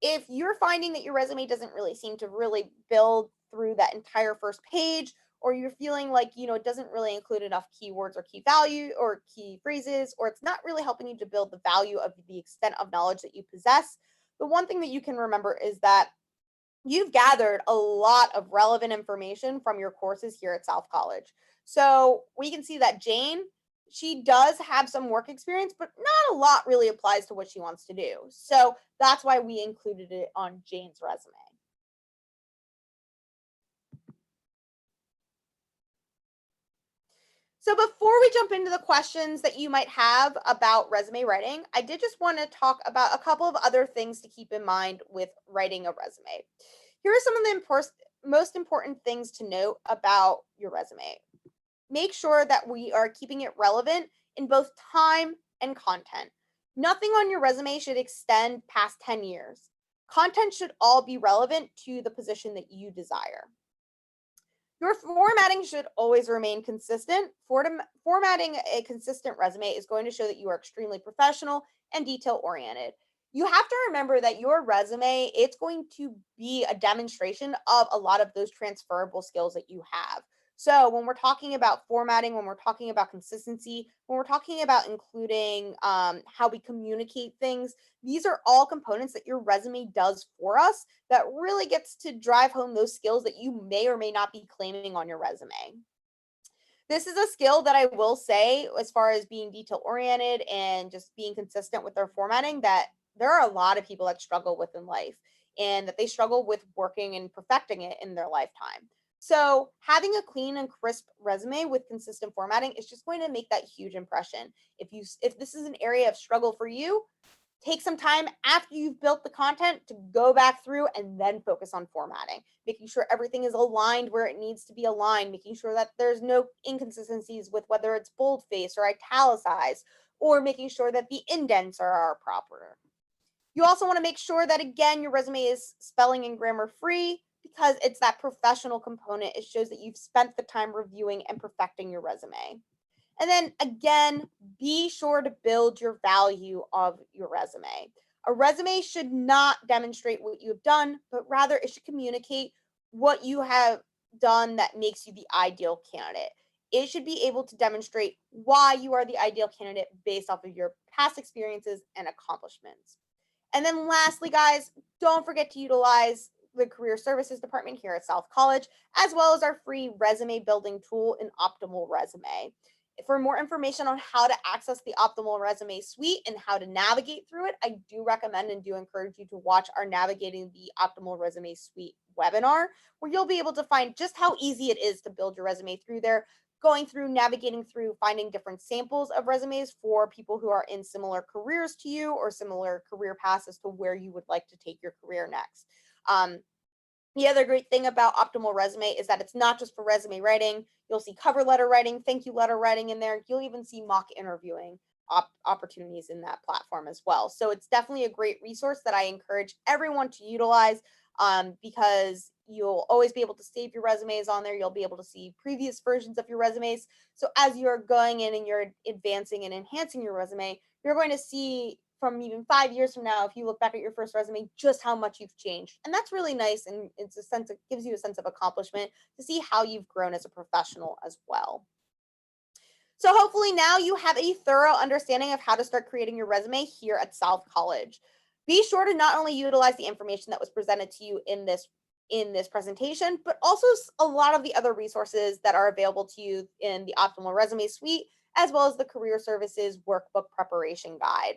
if you're finding that your resume doesn't really seem to really build through that entire first page, or you're feeling like, it doesn't really include enough keywords or key value or key phrases, or it's not really helping you to build the value of the extent of knowledge that you possess, the one thing that you can remember is that you've gathered a lot of relevant information from your courses here at South College. So we can see that Jane, she does have some work experience, but not a lot really applies to what she wants to do. So that's why we included it on Jane's resume. So before we jump into the questions that you might have about resume writing, I did just want to talk about a couple of other things to keep in mind with writing a resume. Here are some of the most important things to note about your resume. Make sure that we are keeping it relevant in both time and content. Nothing on your resume should extend past 10 years. Content should all be relevant to the position that you desire. Your formatting should always remain consistent. Formatting a consistent resume is going to show that you are extremely professional and detail oriented. You have to remember that your resume, it's going to be a demonstration of a lot of those transferable skills that you have. So when we're talking about formatting, when we're talking about consistency, when we're talking about including how we communicate things, these are all components that your resume does for us that really gets to drive home those skills that you may or may not be claiming on your resume. This is a skill that I will say, as far as being detail oriented and just being consistent with their formatting, that there are a lot of people that struggle with in life, and that they struggle with working and perfecting it in their lifetime. So having a clean and crisp resume with consistent formatting is just going to make that huge impression. If this is an area of struggle for you, Take some time after you've built the content to go back through and then focus on formatting, making sure everything is aligned where it needs to be aligned, making sure that there's no inconsistencies with whether it's boldface or italicized, or making sure that the indents are proper. You also want to make sure that, again, your resume is spelling and grammar free because it's that professional component. It shows that you've spent the time reviewing and perfecting your resume. And then again, be sure to build your value of your resume. A resume should not demonstrate what you have done, but rather it should communicate what you have done that makes you the ideal candidate. It should be able to demonstrate why you are the ideal candidate based off of your past experiences and accomplishments. And then lastly, guys, don't forget to utilize the Career Services Department here at South College, as well as our free resume building tool, an Optimal Resume. For more information on how to access the Optimal Resume Suite and how to navigate through it, I do recommend and do encourage you to watch our Navigating the Optimal Resume Suite webinar, where you'll be able to find just how easy it is to build your resume through there, going through, navigating through, finding different samples of resumes for people who are in similar careers to you or similar career paths as to where you would like to take your career next. The other great thing about Optimal Resume is that it's not just for resume writing. You'll see cover letter writing, thank you letter writing in there. You'll even see mock interviewing opportunities in that platform as well. So it's definitely a great resource that I encourage everyone to utilize, because you'll always be able to save your resumes on there. You'll be able to see previous versions of your resumes. So as you're going in and you're advancing and enhancing your resume, you're going to see from even 5 years from now, if you look back at your first resume, just how much you've changed. And that's really nice. And it's a sense, it gives you a sense of accomplishment to see how you've grown as a professional as well. So hopefully now you have a thorough understanding of how to start creating your resume here at South College. Be sure to not only utilize the information that was presented to you in this presentation, but also a lot of the other resources that are available to you in the Optimal Resume Suite, as well as the Career Services Workbook Preparation Guide.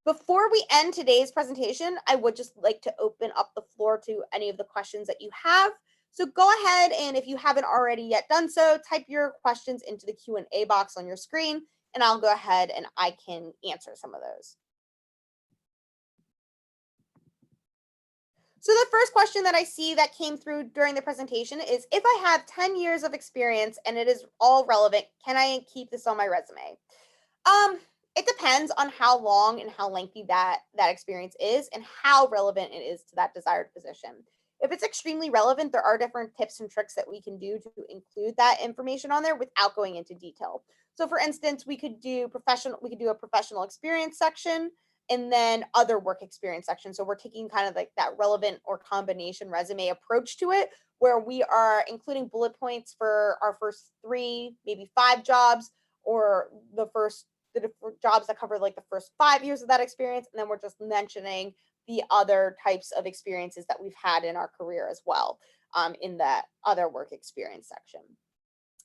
Before we end today's presentation, I would just like to open up the floor to any of the questions that you have. So go ahead, and if you haven't already yet done so, type your questions into the Q&A box on your screen, and I'll go ahead and I can answer some of those. So the first question that I see that came through during the presentation is, if I have 10 years of experience and it is all relevant, can I keep this on my resume? It depends on how long and how lengthy that experience is and how relevant it is to that desired position. If it's extremely relevant, there are different tips and tricks that we can do to include that information on there without going into detail. So for instance, we could do a professional experience section and then other work experience section. So we're taking kind of like that relevant or combination resume approach to it, where we are including bullet points for our first 3, maybe 5 jobs, or the jobs that cover like the first 5 years of that experience, and then we're just mentioning the other types of experiences that we've had in our career as well, in that other work experience section.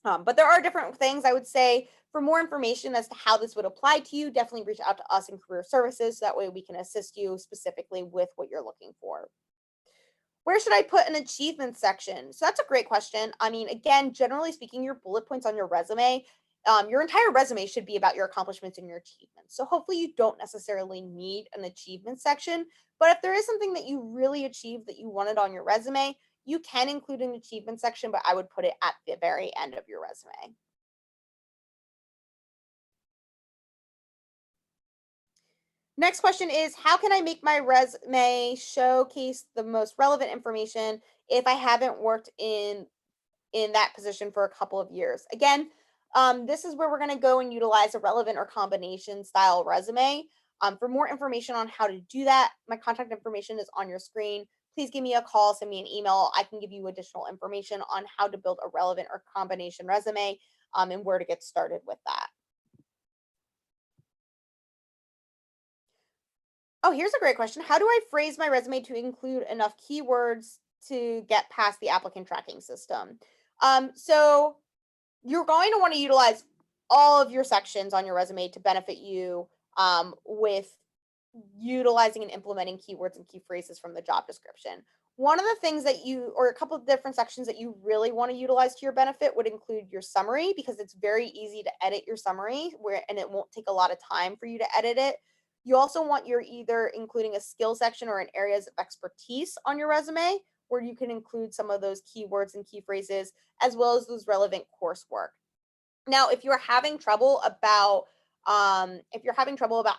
But there are different things. I would say, for more information as to how this would apply to you, definitely reach out to us in Career Services, so that way we can assist you specifically with what you're looking for. Where should I put an achievement section? So that's a great question. I mean, again, generally speaking, your bullet points on your resume, your entire resume should be about your accomplishments and your achievements. So hopefully you don't necessarily need an achievement section, but if there is something that you really achieved that you wanted on your resume, you can include an achievement section, but I would put it at the very end of your resume. Next question is, how can I make my resume showcase the most relevant information if I haven't worked in that position for a couple of years? Again, this is where we're going to go and utilize a relevant or combination style resume. For more information on how to do that, my contact information is on your screen. Please give me a call, send me an email. I can give you additional information on how to build a relevant or combination resume, and where to get started with that. Oh, here's a great question. How do I phrase my resume to include enough keywords to get past the applicant tracking system? So you're going to want to utilize all of your sections on your resume to benefit you, with utilizing and implementing keywords and key phrases from the job description. One of the things that or a couple of different sections that you really want to utilize to your benefit would include your summary, because it's very easy to edit your summary and it won't take a lot of time for you to edit it. You also want you're either including a skill section or an areas of expertise on your resume where you can include some of those keywords and key phrases as well as those relevant coursework. Now, if you're having trouble about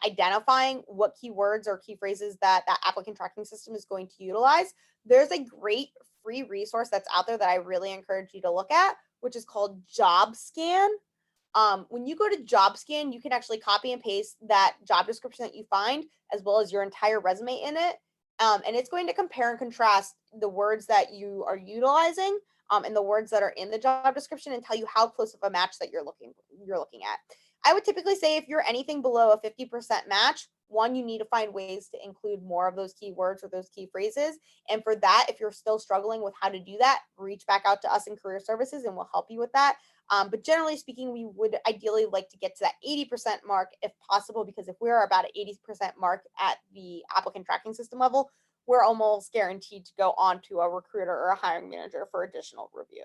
identifying what keywords or key phrases that applicant tracking system is going to utilize, there's a great free resource that's out there that I really encourage you to look at, which is called JobScan. When you go to JobScan, you can actually copy and paste that job description that you find, as well as your entire resume in it. And it's going to compare and contrast the words that you are utilizing and the words that are in the job description and tell you how close of a match that you're looking at. I would typically say if you're anything below a 50% match, one, you need to find ways to include more of those keywords or those key phrases. And for that, if you're still struggling with how to do that, reach back out to us in career services and we'll help you with that. But generally speaking, we would ideally like to get to that 80% mark if possible, because if we're about an 80% mark at the applicant tracking system level, we're almost guaranteed to go on to a recruiter or a hiring manager for additional review.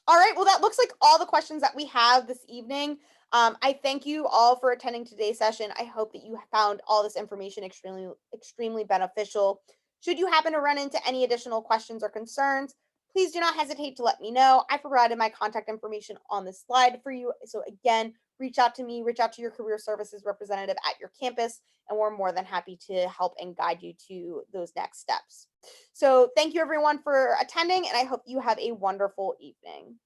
All right, well, that looks like all the questions that we have this evening. I thank you all for attending today's session. I hope that you found all this information extremely beneficial. Should you happen to run into any additional questions or concerns, please do not hesitate to let me know. I provided my contact information on this slide for you. So again, reach out to me, reach out to your career services representative at your campus, and we're more than happy to help and guide you to those next steps. So thank you everyone for attending, and I hope you have a wonderful evening.